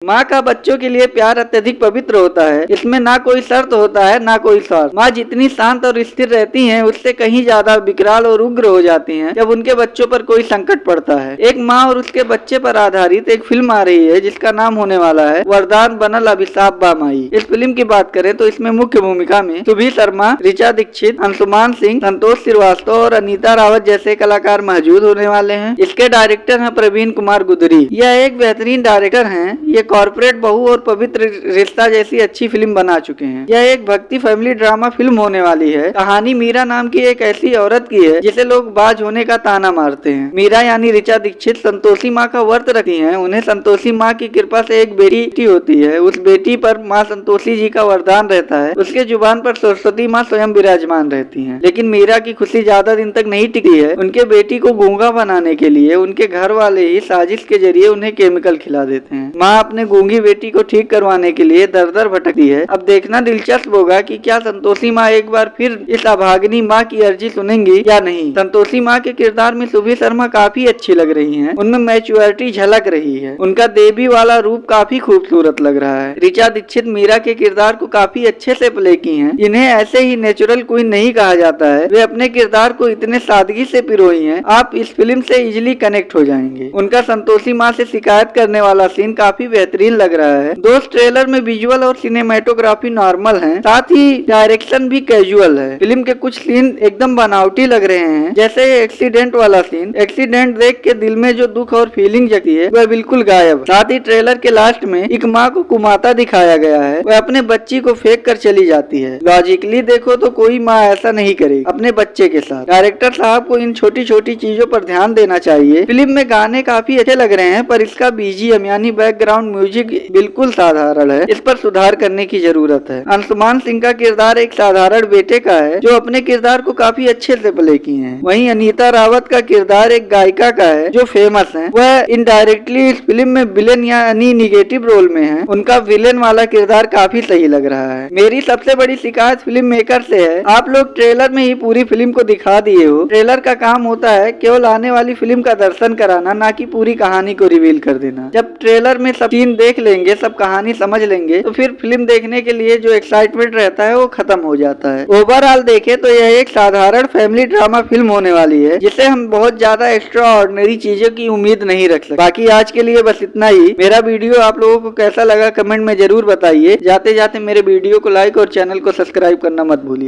माँ का बच्चों के लिए प्यार अत्यधिक पवित्र होता है। इसमें ना कोई शर्त होता है ना कोई स्वार्थ। माँ जितनी शांत और स्थिर रहती हैं, उससे कहीं ज्यादा विकराल और उग्र हो जाती हैं जब उनके बच्चों पर कोई संकट पड़ता है। एक माँ और उसके बच्चे पर आधारित एक फिल्म आ रही है जिसका नाम होने वाला है वरदान बनल अभिशाप बा माई। इस फिल्म की बात करें तो इसमें मुख्य भूमिका में सुभी शर्मा, ऋचा दीक्षित, अंशुमान सिंह, संतोष श्रीवास्तव और अनीता रावत जैसे कलाकार मौजूद होने वाले हैं। इसके डायरेक्टर हैं प्रवीण कुमार गुदरी। यह एक बेहतरीन डायरेक्टर हैं। ये कॉर्पोरेट बहू और पवित्र रिश्ता जैसी अच्छी फिल्म बना चुके हैं। यह एक भक्ति फैमिली ड्रामा फिल्म होने वाली है। कहानी मीरा नाम की एक ऐसी औरत की है जिसे लोग बाज होने का ताना मारते हैं। मीरा यानी ऋचा दीक्षित संतोषी माँ का व्रत रखती हैं। उन्हें संतोषी माँ की कृपा से एक बेटी होती है। उस बेटी पर माँ संतोषी जी का वरदान रहता है। उसके जुबान पर सरस्वती माँ स्वयं विराजमान रहती हैं। लेकिन मीरा की खुशी ज्यादा दिन तक नहीं टिकी है। उनके बेटी को गूंगा बनाने के लिए उनके घर वाले ही साजिश के जरिए उन्हें केमिकल खिला देते हैं। माँ अपने गूंगी बेटी को ठीक करवाने के लिए दर दर भटकती है। अब देखना दिलचस्प होगा कि क्या संतोषी माँ एक बार फिर इस अभागिनी माँ की अर्जी सुनेंगी या नहीं। संतोषी माँ के किरदार में सुभी शर्मा काफी अच्छी लग रही हैं। उनमें मैच्योरिटी झलक रही है। उनका देवी वाला रूप काफी खूबसूरत लग रहा है। ऋचा दीक्षित मीरा के किरदार को काफी अच्छे से प्ले की हैं। इन्हें ऐसे ही नेचुरल क्वीन नहीं कहा जाता है। वे अपने किरदार को इतने सादगी से पिरोई हैं, आप इस फिल्म से इजिली कनेक्ट हो जाएंगे। उनका संतोषी माँ से शिकायत करने वाला सीन काफी बेहतरीन लग रहा है। दोस्त ट्रेलर में विजुअल और सिनेमेटोग्राफी नॉर्मल है, साथ ही डायरेक्शन भी कैजुअल है। फिल्म के कुछ सीन एकदम बनावटी लग रहे हैं, जैसे एक्सीडेंट वाला सीन। एक्सीडेंट देख के दिल में जो दुख और फीलिंग जगती है वह बिल्कुल गायब। साथ ही ट्रेलर के लास्ट में एक माँ को कुमाता दिखाया गया है। वह अपने बच्ची को फेंक कर चली जाती है। लॉजिकली देखो तो कोई माँ ऐसा नहीं करेगी अपने बच्चे के साथ। डायरेक्टर साहब को इन छोटी छोटी चीजों पर ध्यान देना चाहिए। फिल्म में गाने काफी अच्छे लग रहे हैं, पर इसका बीजीएम यानी बैकग्राउंड म्यूजिक बिल्कुल साधारण है। इस पर सुधार करने की जरूरत है। अंशुमान सिंह का किरदार एक साधारण बेटे का है जो अपने किरदार को काफी अच्छे से प्ले किए हैं। वहीं अनीता रावत का किरदार एक गायिका का है जो फेमस है। वह इनडायरेक्टली इस फिल्म में विलेन यानी निगेटिव रोल में है। उनका विलेन वाला किरदार काफी सही लग रहा है। मेरी सबसे बड़ी शिकायत फिल्म मेकर से है, आप लोग ट्रेलर में ही पूरी फिल्म को दिखा दिए हो। ट्रेलर का काम होता है केवल आने वाली फिल्म का दर्शन कराना, ना कि पूरी कहानी को रिवील कर देना। जब ट्रेलर में सब सीन देख लेंगे, सब कहानी समझ लेंगे, तो फिर फिल्म देखने के लिए जो एक्साइटमेंट रहता है वो खत्म हो जाता है। ओवरऑल देखे तो यह एक साधारण फैमिली ड्रामा फिल्म होने वाली है, जिसे हम बहुत ज्यादा एक्स्ट्रा ऑर्डिनरी चीजों की उम्मीद नहीं रख सकते। बाकी आज के लिए बस इतना ही। मेरा वीडियो आप लोगों को कैसा लगा कमेंट में जरूर बताइए। जाते जाते मेरे वीडियो को लाइक और चैनल को सब्सक्राइब करना मत भूलिए।